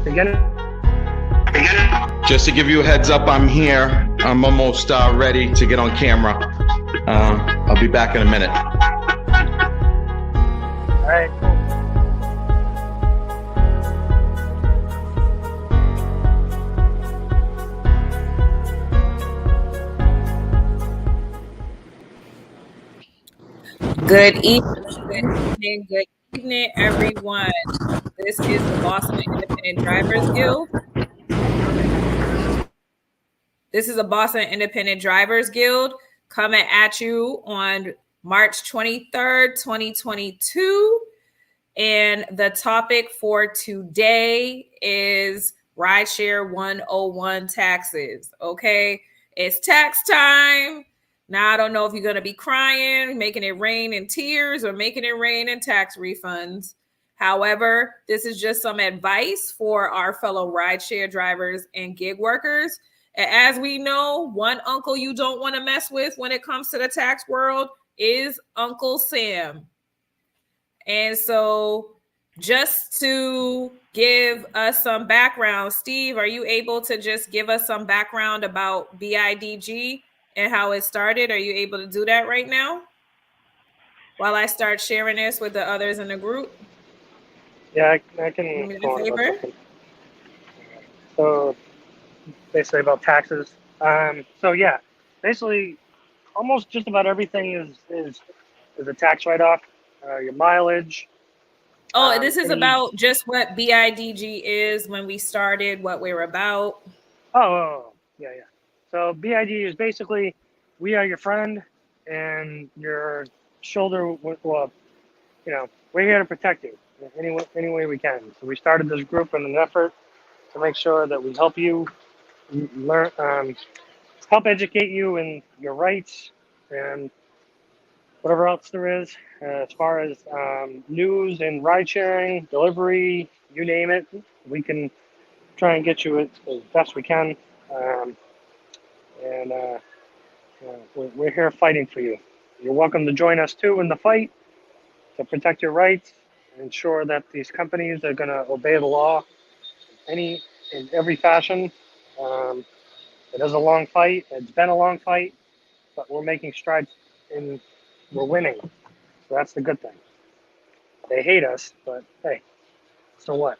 Again. Just to give you a heads up, I'm here. I'm almost ready to get on camera. I'll be back in a minute. All right, cool. Good evening, everyone. This is the Boston Independent Drivers Guild. This is a Boston Independent Drivers Guild coming at you on March 23rd, 2022. And the topic for today is Rideshare 101 taxes. Okay, it's tax time. Now, I don't know if you're going to be crying, making it rain in tears, or making it rain in tax refunds. However, this is just some advice for our fellow rideshare drivers and gig workers. And as we know, one uncle you don't want to mess with when it comes to the tax world is Uncle Sam. And so just to give us some background, Steve, are you able to just give us some background about BIDG and how it started? Are you able to do that right now while I start sharing this with the others in the group? Yeah, I can. Do me a favor. So basically about taxes. So yeah, basically almost just about everything is a tax write-off. Your mileage. Oh, this is about just what BIDG is, when we started, what we're about. Oh, yeah. So BIDG is basically, we are your friend and your shoulder. Well, we're here to protect you any way we can. So we started this group in an effort to make sure that we help you learn, help educate you in your rights and whatever else there is, as far as news and ride sharing, delivery, you name it, we can try and get you it as best we can. We're here fighting for you. You're welcome to join us too in the fight to protect your rights and ensure that these companies are going to obey the law in every fashion. It is a long fight. It's been a long fight, but we're making strides and we're winning. So that's the good thing. They hate us, but hey, so what?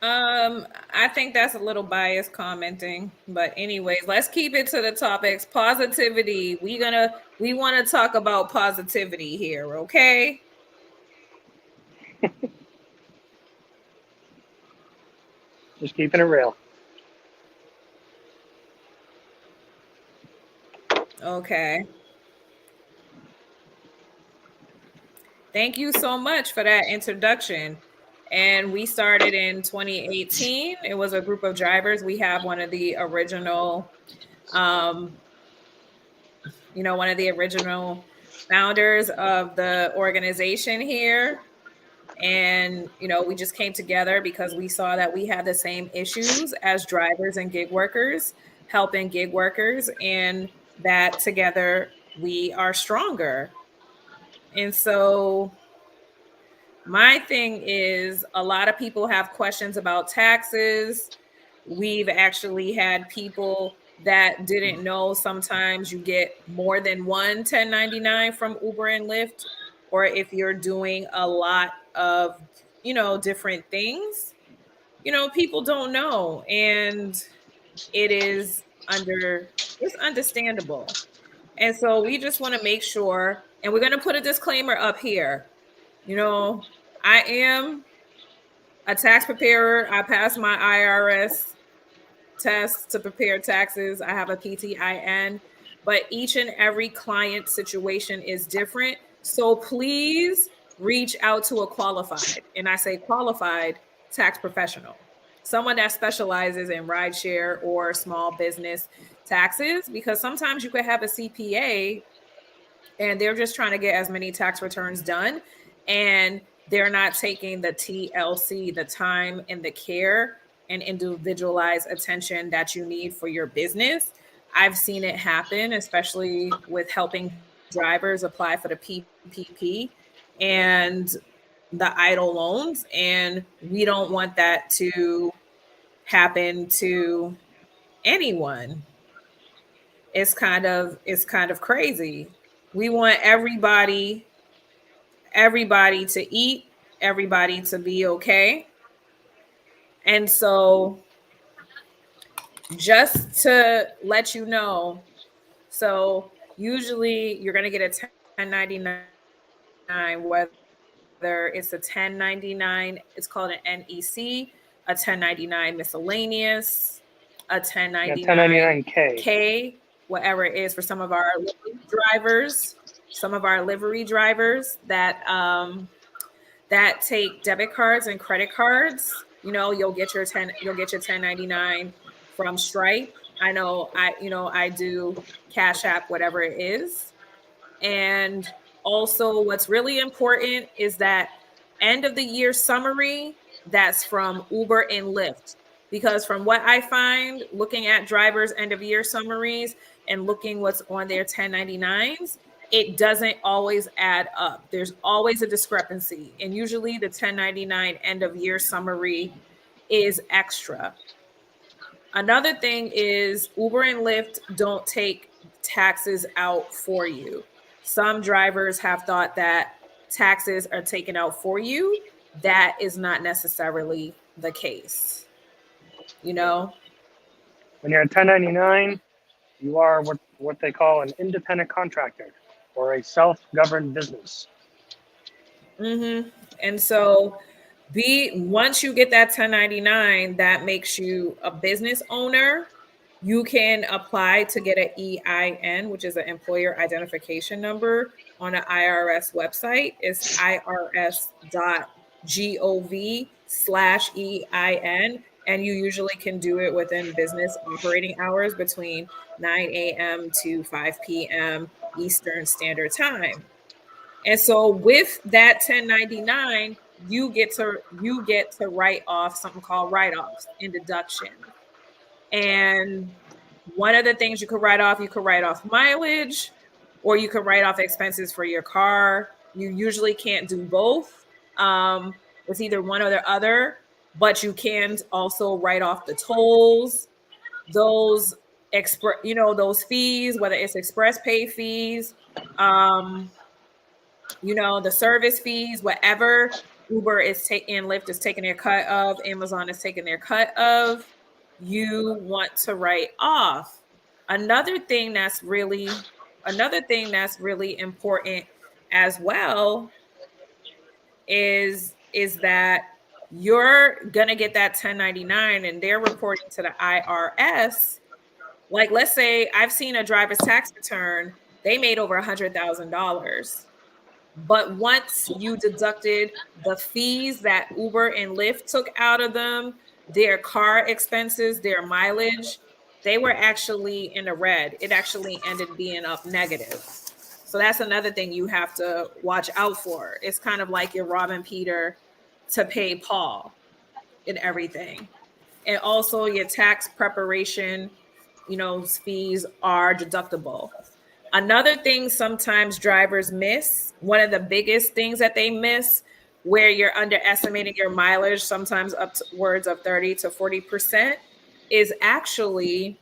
I think that's a little biased commenting, but anyways, let's keep it to the topics. Positivity. We want to talk about positivity here, okay? Just keeping it real. Okay. Thank you so much for that introduction. And we started in 2018. It was a group of drivers. We have one of the original, one of the original founders of the organization here. And, we just came together because we saw that we had the same issues as drivers and gig workers, helping gig workers, and that together we are stronger. And so my thing is, a lot of people have questions about taxes. We've actually had people that didn't know sometimes you get more than one 1099 from Uber and Lyft, or if you're doing a lot of, different things, people don't know. And it's understandable. And so we just want to make sure, and we're going to put a disclaimer up here. I am a tax preparer. I passed my IRS test to prepare taxes. I have a PTIN, but each and every client situation is different. So please reach out to a qualified, and I say qualified tax professional, someone that specializes in rideshare or small business taxes, because sometimes you could have a CPA and they're just trying to get as many tax returns done, and they're not taking the TLC, the time and the care and individualized attention that you need for your business. I've seen it happen, especially with helping drivers apply for the PPP. And the idle loans, and we don't want that to happen to anyone. It's kind of crazy. We want everybody to eat, everybody to be okay. And so just to let you know, so usually you're going to get a 1099, whether it's a 1099, it's called an NEC, a 1099 miscellaneous, a Yeah, 1099K. 1099K, whatever it is for some of our livery drivers that take debit cards and credit cards. You'll get your 1099 from Stripe. I know I do Cash App, whatever it is. And also what's really important is that end of the year summary that's from Uber and Lyft. Because from what I find looking at drivers end of year summaries and looking what's on their 1099s, it doesn't always add up. There's always a discrepancy. And usually the 1099 end of year summary is extra. Another thing is Uber and Lyft don't take taxes out for you. Some drivers have thought that taxes are taken out for you. That is not necessarily the case. When you're a 1099, you are what they call an independent contractor or a self-governed business. And so once you get that 1099, that makes you a business owner. You can apply to get an EIN, which is an employer identification number, on an IRS website. It's irs.gov/EIN. And you usually can do it within business operating hours between 9 a.m. to 5 p.m. Eastern Standard Time. And so with that 1099, you get to write off something called write-offs and deduction. And one of the things you could write off mileage, or you could write off expenses for your car. You usually can't do both. It's either one or the other, but you can also write off the tolls, those fees, whether it's express pay fees, the service fees, whatever Uber is taking, Lyft is taking their cut of, Amazon is taking their cut of, you want to write off. Another thing that's really important as well is that you're going to get that 1099 and they're reporting to the IRS. Like, let's say I've seen a driver's tax return, they made over $100,000. But once you deducted the fees that Uber and Lyft took out of them, their car expenses, their mileage, they were actually in the red. It actually ended being up negative. So that's another thing you have to watch out for. It's kind of like you're robbing Peter to pay Paul and everything. And also your tax preparation, fees are deductible. Another thing sometimes drivers miss, one of the biggest things that they miss, where you're underestimating your mileage, sometimes upwards of 30 to 40%, is actually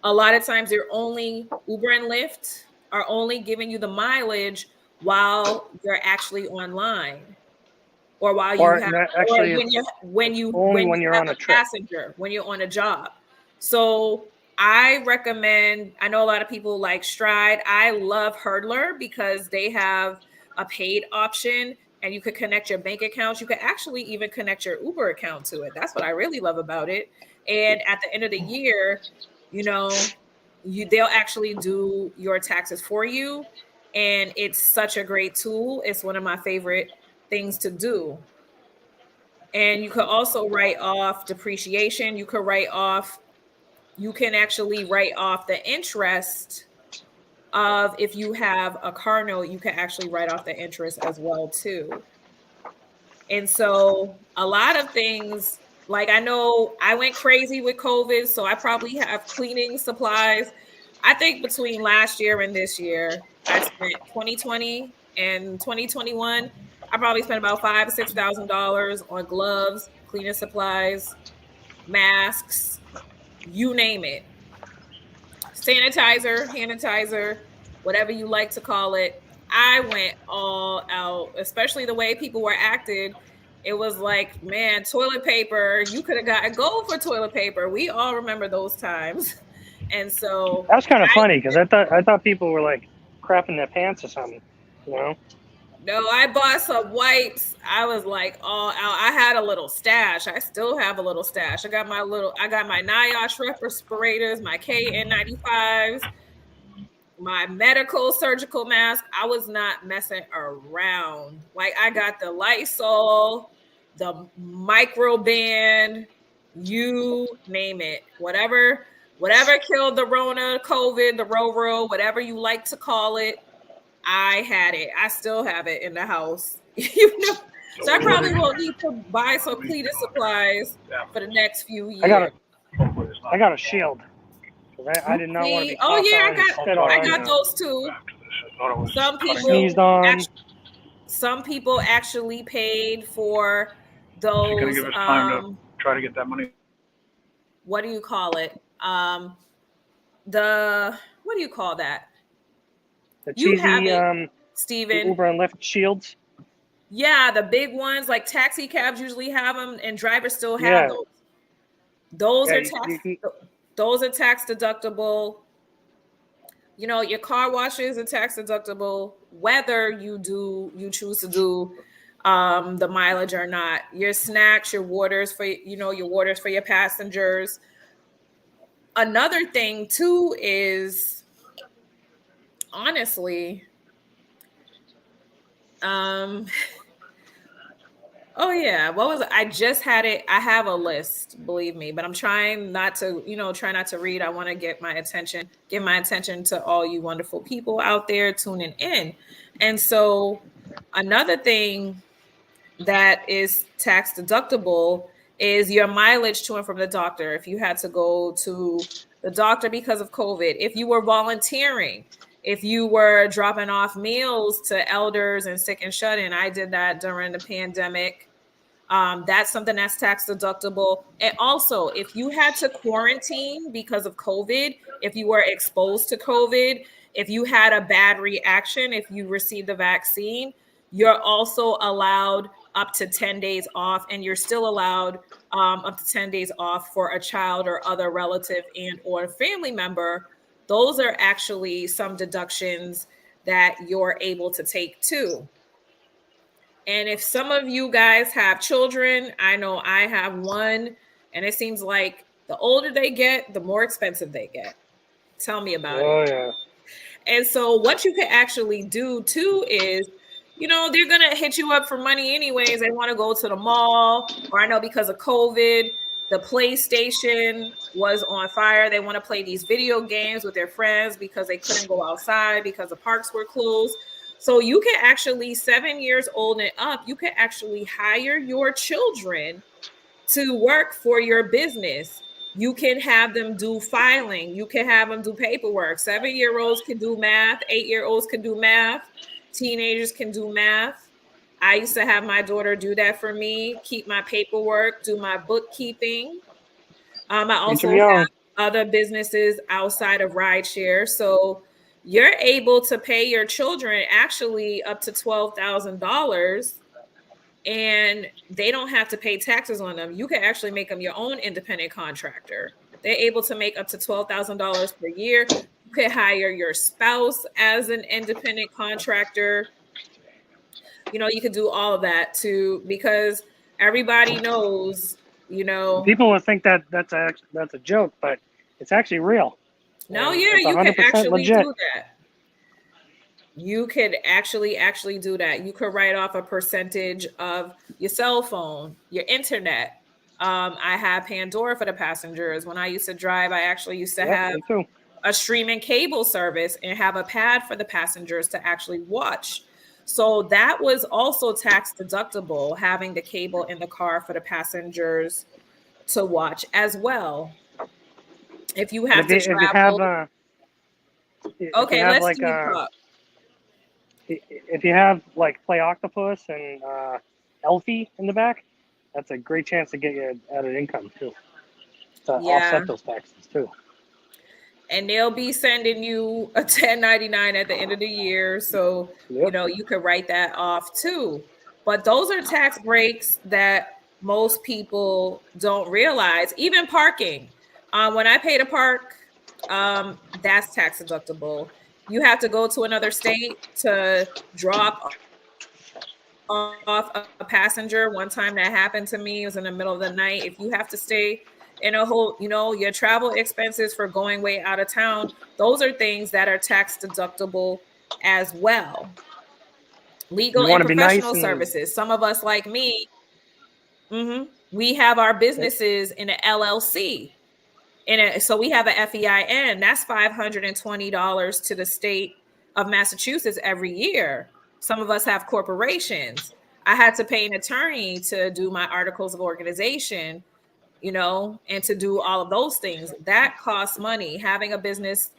a lot of times Uber and Lyft are only giving you the mileage while you're actually online, or while you have, when you're on a passenger, when you're on a job. So I know a lot of people like Stride. I love Hurdler because they have a paid option and you could connect your bank accounts. You could actually even connect your Uber account to it. That's what I really love about it. And at the end of the year, they'll actually do your taxes for you. And it's such a great tool. It's one of my favorite things to do. And you could also write off depreciation. You can actually write off the interest of, if you have a car note, you can actually write off the interest as well too. And so a lot of things, like, I know I went crazy with COVID, so I probably have cleaning supplies. I think between last year and this year, I spent 2020 and 2021, I probably spent about $5,000 to $6,000 on gloves, cleaning supplies, masks, you name it. Sanitizer, sanitizer, whatever you like to call it. I went all out, especially the way people were acted. It was like, man, toilet paper, you could have gotten gold for toilet paper. We all remember those times. And so That was kind of funny because I thought people were like crapping their pants or something, you know. no, I bought some wipes. I was like all out. I had a little stash. I still have a little stash. I got my NIOSH respirators, my KN95s, my medical surgical mask. I was not messing around. Like I got the Lysol, the Microban, you name it. Whatever killed the Rona, COVID, the Roro, whatever you like to call it. I had it. I still have it in the house. You know, so I probably will need to buy some cleaning supplies for the next few years. I got a shield. I did not want to be. Oh yeah, I got on, those too. Sneezed on. Some people actually paid for those. She's gonna give us time to try to get that money. What do you call it? What do you call that? The cheesy, Steven. Uber and Lyft shields. Yeah, the big ones, like taxi cabs usually have them, and drivers still have those. Those are tax deductible. You know, your car washes are tax deductible, whether you choose to do the mileage or not. Your snacks, your waters for your passengers. Another thing too is, honestly, oh yeah, what was it? I just had it. I have a list, believe me, but I'm trying not to read. I want to give my attention to all you wonderful people out there tuning in. And so another thing that is tax deductible is your mileage to and from the doctor. If you had to go to the doctor because of COVID, if you were volunteering, if you were dropping off meals to elders and sick and shut in, I did that during the pandemic. That's something that's tax deductible. And also, if you had to quarantine because of COVID, if you were exposed to COVID, if you had a bad reaction, if you received the vaccine, you're also allowed up to 10 days off, and you're still allowed up to 10 days off for a child or other relative and or family member. Those are actually some deductions that you're able to take too. And if some of you guys have children, I know I have one, and it seems like the older they get, the more expensive they get. Tell me about it. Oh yeah. And so what you can actually do too is, you know, they're going to hit you up for money anyways. They want to go to the mall, or I know because of COVID, the PlayStation was on fire. They want to play these video games with their friends because they couldn't go outside because the parks were closed. So you can actually, 7 years old and up, you can actually hire your children to work for your business. You can have them do filing. You can have them do paperwork. 7-year-olds can do math. 8-year-olds can do math. Teenagers can do math. I used to have my daughter do that for me, keep my paperwork, do my bookkeeping. I also have other businesses outside of rideshare. So you're able to pay your children actually up to $12,000, and they don't have to pay taxes on them. You can actually make them your own independent contractor. They're able to make up to $12,000 per year. You could hire your spouse as an independent contractor. You know, you could do all of that too, because everybody knows, you know. People will think that that's a joke, but it's actually real. No, yeah, you can actually do that. You could actually do that. You could write off a percentage of your cell phone, your internet. I have Pandora for the passengers. When I used to drive, I actually used to have a streaming cable service and have a pad for the passengers to actually watch. So that was also tax deductible, having the cable in the car for the passengers to watch as well. If you have to travel. Okay, let's do talk. if you have like Play Octopus and Elfie in the back, that's a great chance to get you added income too, to Yeah. offset those taxes too. And they'll be sending you a 1099 at the end of the year. So, Yep. you could write that off too. But those are tax breaks that most people don't realize. Even parking. When I pay to park, that's tax deductible. You have to go to another state to drop off a passenger. One time that happened to me, it was in the middle of the night. If you have to stay in a whole, your travel expenses for going way out of town, those are things that are tax deductible as well. Legal You and want to be nice professional and services. Some of us, like me, we have our businesses in an LLC. So we have an FEIN. That's $520 to the state of Massachusetts every year. Some of us have corporations. I had to pay an attorney to do my articles of organization, and to do all of those things. That costs money. Having a business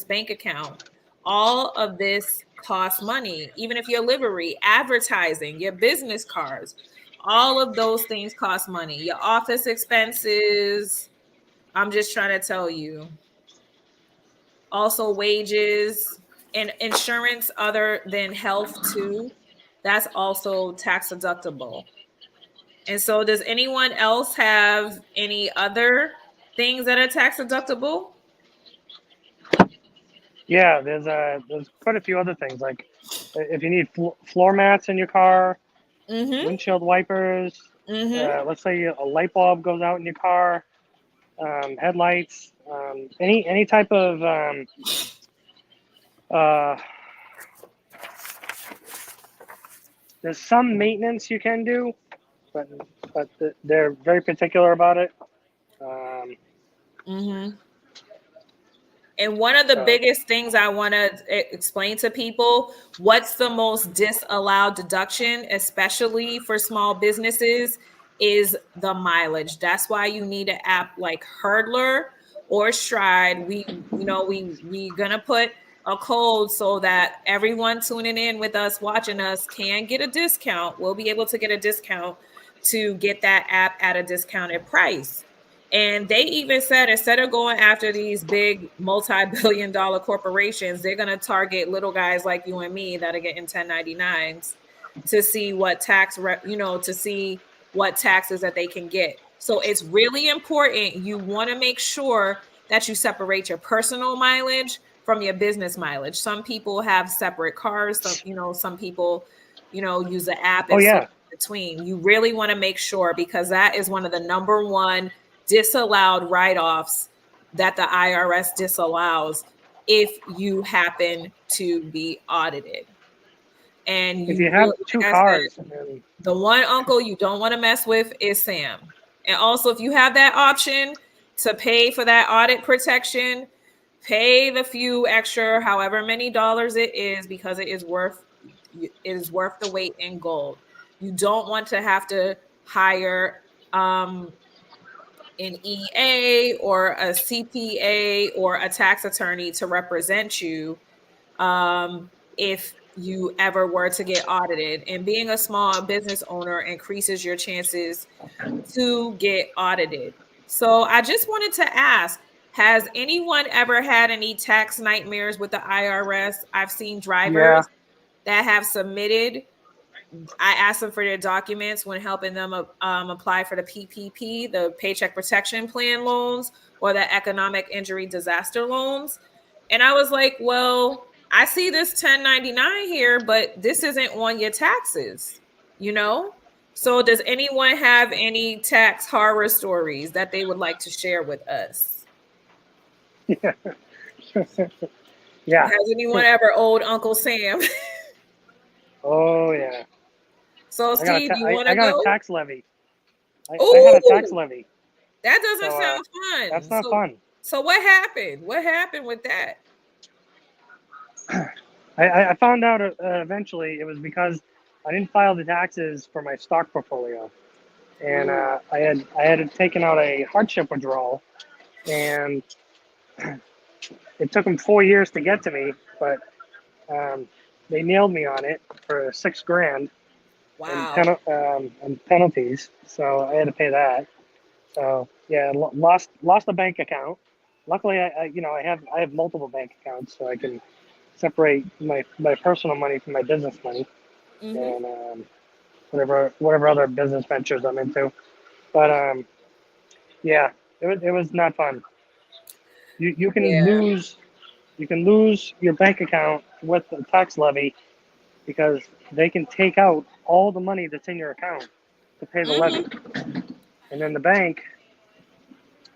bank account, all of this costs money. Even if your livery, advertising, your business cards, all of those things cost money. Your office expenses, I'm just trying to tell you. Also, wages and insurance other than health, too. That's also tax deductible. And so, does anyone else have any other things that are tax deductible? yeah, there's quite a few other things like if you need floor mats in your car, Mm-hmm. windshield wipers. Mm-hmm. Let's say a light bulb goes out in your car, headlights, any type of uh, there's some maintenance you can do, but they're very particular about it. Um, Mm-hmm. And one of the so biggest things I want to explain to people, what's the most disallowed deduction, especially for small businesses, is the mileage. That's why you need an app like Hurdler or Stride. We gonna put a code so that everyone tuning in with us, watching us, can get a discount. We'll be able to get a discount to get that app at a discounted price. And they even said instead of going after these big multi-billion-dollar corporations, they're going to target little guys like you and me that are getting 1099s to see what to see what taxes that they can get. So it's really important. You want to make sure that you separate your personal mileage from your business mileage. Some people have separate cars. Some people, use the app oh and so yeah, in between. You really want to make sure, because that is one of the number one disallowed write-offs that the IRS disallows if you happen to be audited. And if you you have really, two like I said, cars, and the one uncle you don't want to mess with is Sam. And also, if you have that option to pay for that audit protection, pay the few extra, however many dollars it is, because it is worth the weight in gold. You don't want to have to hire an EA or a CPA or a tax attorney to represent you if you ever were to get audited. And being a small business owner increases your chances to get audited. So I just wanted to ask, has anyone ever had any tax nightmares with the IRS? I've seen yeah, drivers that have submitted. I asked them for their documents when helping them apply for the PPP, the Paycheck Protection Plan loans, or the Economic Injury Disaster loans. And I was like, well, I see this 1099 here, but this isn't on your taxes, you know? So does anyone have any tax horror stories that they would like to share with us? yeah. Has anyone ever owed Uncle Sam? Oh yeah. So Steve, you want I to got a go? tax levy. I had a tax Oh, levy, that doesn't so sound that's fun. not So, fun. so what happened? What happened with that? I found out eventually it was because I didn't file the taxes for my stock portfolio, and Ooh. I had taken out a hardship withdrawal, and it took them 4 years to get to me. But they nailed me on it for $6,000 Wow. and penalties. So I had to pay that. So yeah, lost a bank account. Luckily, I have multiple bank accounts, so I can separate my personal money from my business money Mm-hmm. and whatever other business ventures I'm into. But yeah, it was not fun. You can Yeah. lose your bank account with the tax levy because they can take out all the money that's in your account to pay the levy, Mm-hmm. and then the bank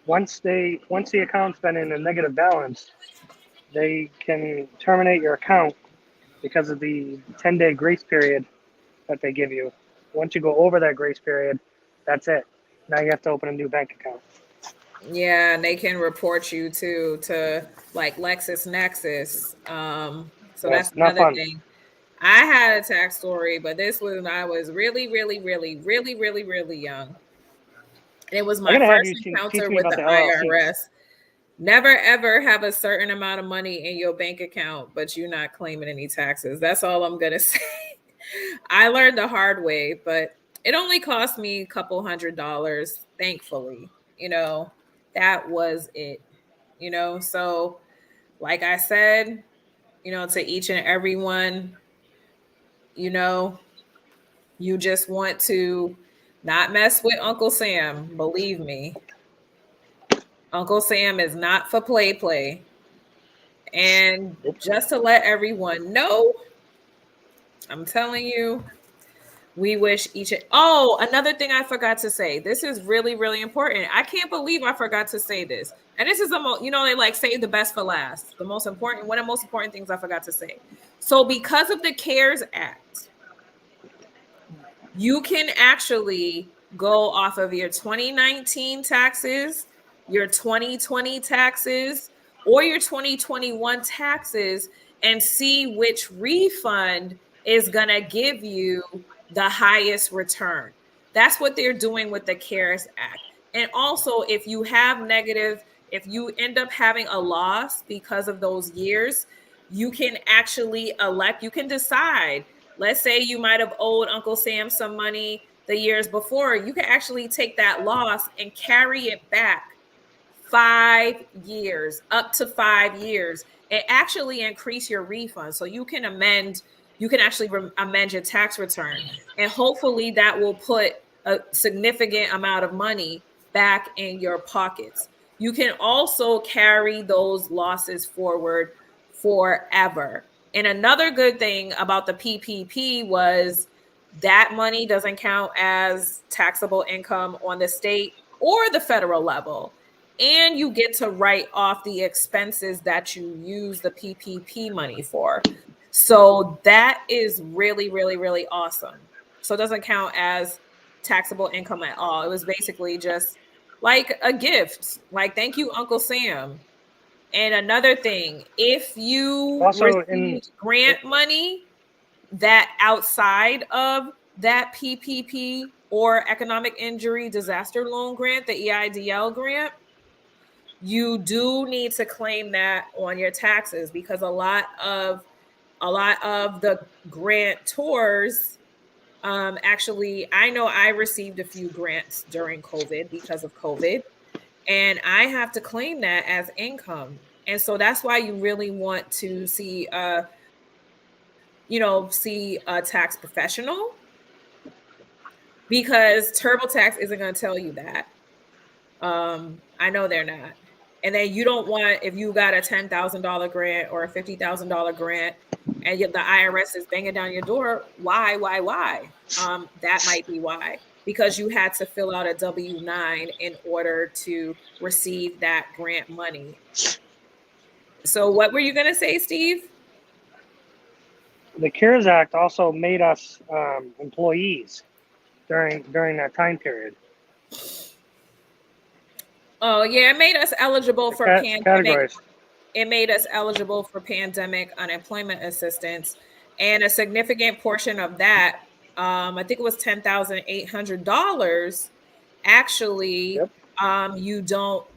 once the account's been in a negative balance, they can terminate your account because of the 10-day grace period that they give you. Once you go over that grace period, that's it. Now you have to open a new bank account. Yeah, and they can report you to like LexisNexis. So Yeah, that's not another fun. thing. I had a tax story, but this was when I was really, really, really, really, really, really young. It was I my gotta have first you teach encounter me with about the the LLCs. IRS. Never ever have a certain amount of money in your bank account, but you're not claiming any taxes. That's all I'm gonna say. I learned the hard way, but it only cost me a couple $100, thankfully. That was it. So like I said, to each and every one, you know, you just want to not mess with Uncle Sam. Believe me, Uncle Sam is not for play. And just to let everyone know, I'm telling you, we wish each. Oh, another thing I forgot to say. This is really, really important. I can't believe I forgot to say this. And this is the most, they like save the best for last. One of the most important things I forgot to say. So, because of the CARES Act, you can actually go off of your 2019 taxes, your 2020 taxes, or your 2021 taxes and see which refund is going to give you the highest return. That's what they're doing with the CARES Act. And also, if you end up having a loss because of those years, you can actually you can decide. Let's say you might have owed Uncle Sam some money the years before. You can actually take that loss and carry it back 5 years, up to 5 years, and actually increase your refund. So you can actually amend your tax return. And hopefully that will put a significant amount of money back in your pockets. You can also carry those losses forward forever. And another good thing about the PPP was that money doesn't count as taxable income on the state or the federal level. And you get to write off the expenses that you use the PPP money for. So that is really, really, really awesome. So it doesn't count as taxable income at all. It was basically just like a gift. Like, thank you, Uncle Sam. And another thing, if you Also, received grant money that outside of that PPP or economic injury disaster loan grant, the EIDL grant, you do need to claim that on your taxes because a lot of the grantors actually, I know I received a few grants during COVID because of COVID, and I have to claim that as income. And so that's why you really want to see a tax professional, because TurboTax isn't going to tell you that. I know they're not. And then you don't want, if you got a $10,000 grant or a $50,000 grant and the IRS is banging down your door, why? That might be why, because you had to fill out a W-9 in order to receive that grant money. So what were you going to say, Steve? the CARES Act also made us employees during that time period. Oh, yeah, it made us eligible for pandemic. Categories. It made us eligible for pandemic unemployment assistance, and a significant portion of that, I think it was $10,800. Actually, Yep.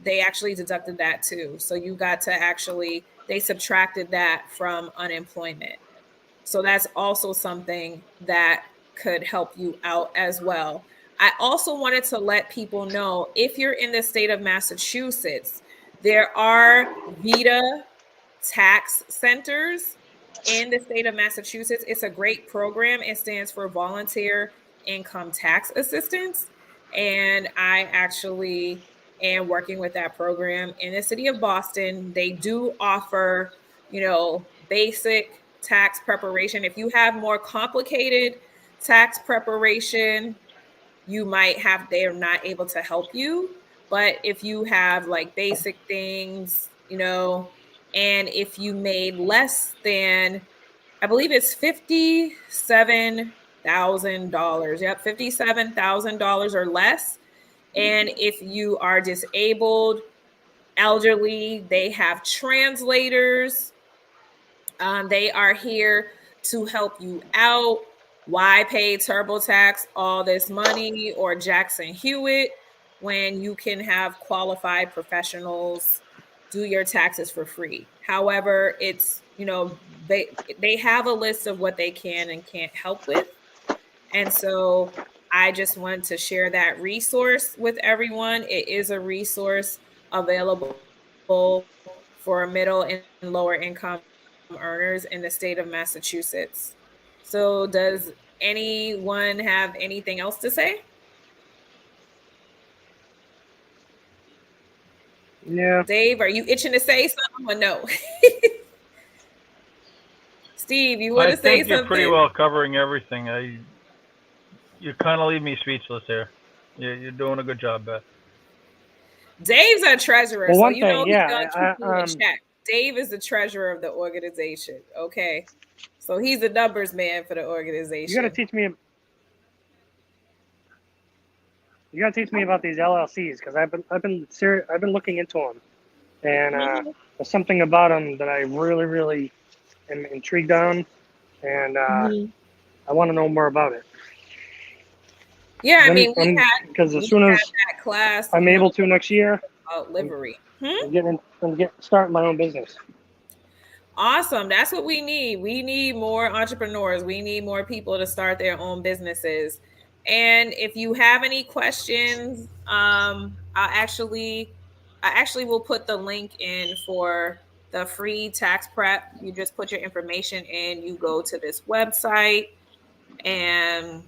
they actually deducted that too. So you got to they subtracted that from unemployment. So that's also something that could help you out as well. I also wanted to let people know, if you're in the state of Massachusetts, there are VITA tax centers in the state of Massachusetts. It's a great program. It stands for Volunteer Income Tax Assistance. And I actually am working with that program in the city of Boston. They do offer, basic tax preparation. If you have more complicated tax preparation, they're not able to help you. But if you have like basic things, and if you made less than, I believe it's $57,000. Yep, $57,000 or less. And if you are disabled, elderly, they have translators. They are here to help you out. Why pay TurboTax all this money or Jackson Hewitt when you can have qualified professionals do your taxes for free? However, it's, they have a list of what they can and can't help with. And so I just wanted to share that resource with everyone. It is a resource available for middle and lower income earners in the state of Massachusetts. So does anyone have anything else to say? Yeah. Dave, are you itching to say something or no? Steve, you want to say I think something? you're pretty well covering everything. You kind of leave me speechless here. You're doing a good job, Beth. Dave's our treasurer, Well, so one he's going thing, to keep you in check. Dave is the treasurer of the organization. Okay, so he's the numbers man for the organization. You got to teach me. You got to teach me about these LLCs, because I've been looking into them, and there's something about them that I really, really am intrigued on, and I want to know more about it. Yeah, I mean, because as soon as that class, I'm able to next year, about livery. I'm starting my own business. Awesome. That's what we need. We need more entrepreneurs. We need more people to start their own businesses. And if you have any questions, I actually will put the link in for the free tax prep. You just put your information in, you go to this website, and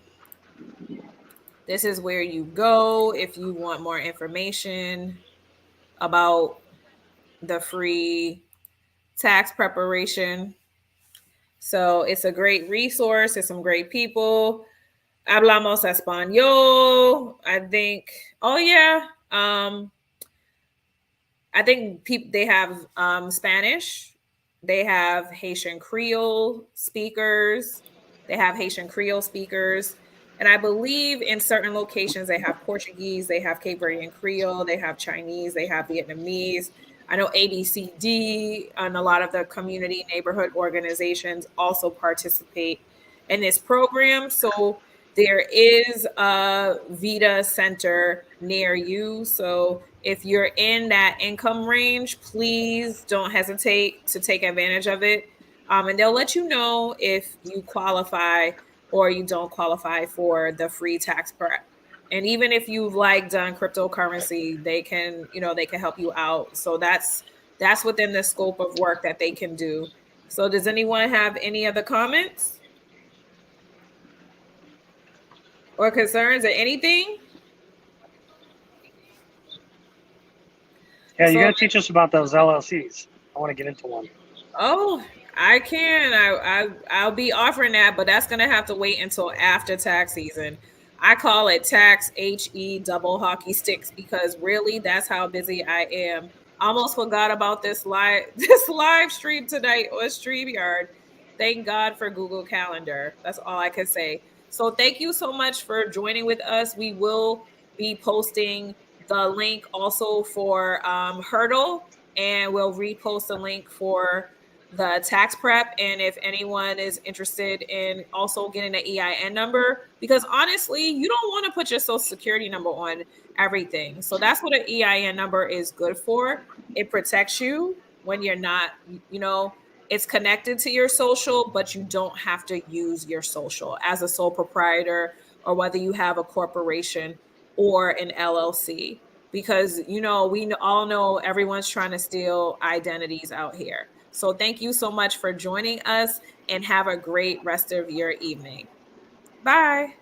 this is where you go if you want more information about the free tax preparation. So it's a great resource. It's some great people. Hablamos español. I think. Oh yeah. I think they have Spanish. They have Haitian Creole speakers. And I believe in certain locations they have Portuguese, they have Cape Verdean Creole, they have Chinese, they have Vietnamese. I know ABCD and a lot of the community neighborhood organizations also participate in this program. So there is a VITA center near you. So if you're in that income range, please don't hesitate to take advantage of it. And they'll let you know if you qualify or you don't qualify for the free tax prep. And even if you've done cryptocurrency, they can help you out. So that's within the scope of work that they can do. So does anyone have any other comments or concerns or anything? Yeah, you got to teach us about those LLCs. I want to get into one. Oh, I can. I'll be offering that, but that's gonna have to wait until after tax season. I call it tax HE double hockey sticks because really that's how busy I am. Almost forgot about this live stream tonight on StreamYard. Thank God for Google Calendar. That's all I can say. So thank you so much for joining with us. We will be posting the link also for Hurdle, and we'll repost the link for the tax prep. And if anyone is interested in also getting an EIN number, because honestly, you don't want to put your social security number on everything. So that's what an EIN number is good for. It protects you when you're not, It's connected to your social, but you don't have to use your social as a sole proprietor, or whether you have a corporation or an LLC, because we all know everyone's trying to steal identities out here. So thank you so much for joining us, and have a great rest of your evening. Bye.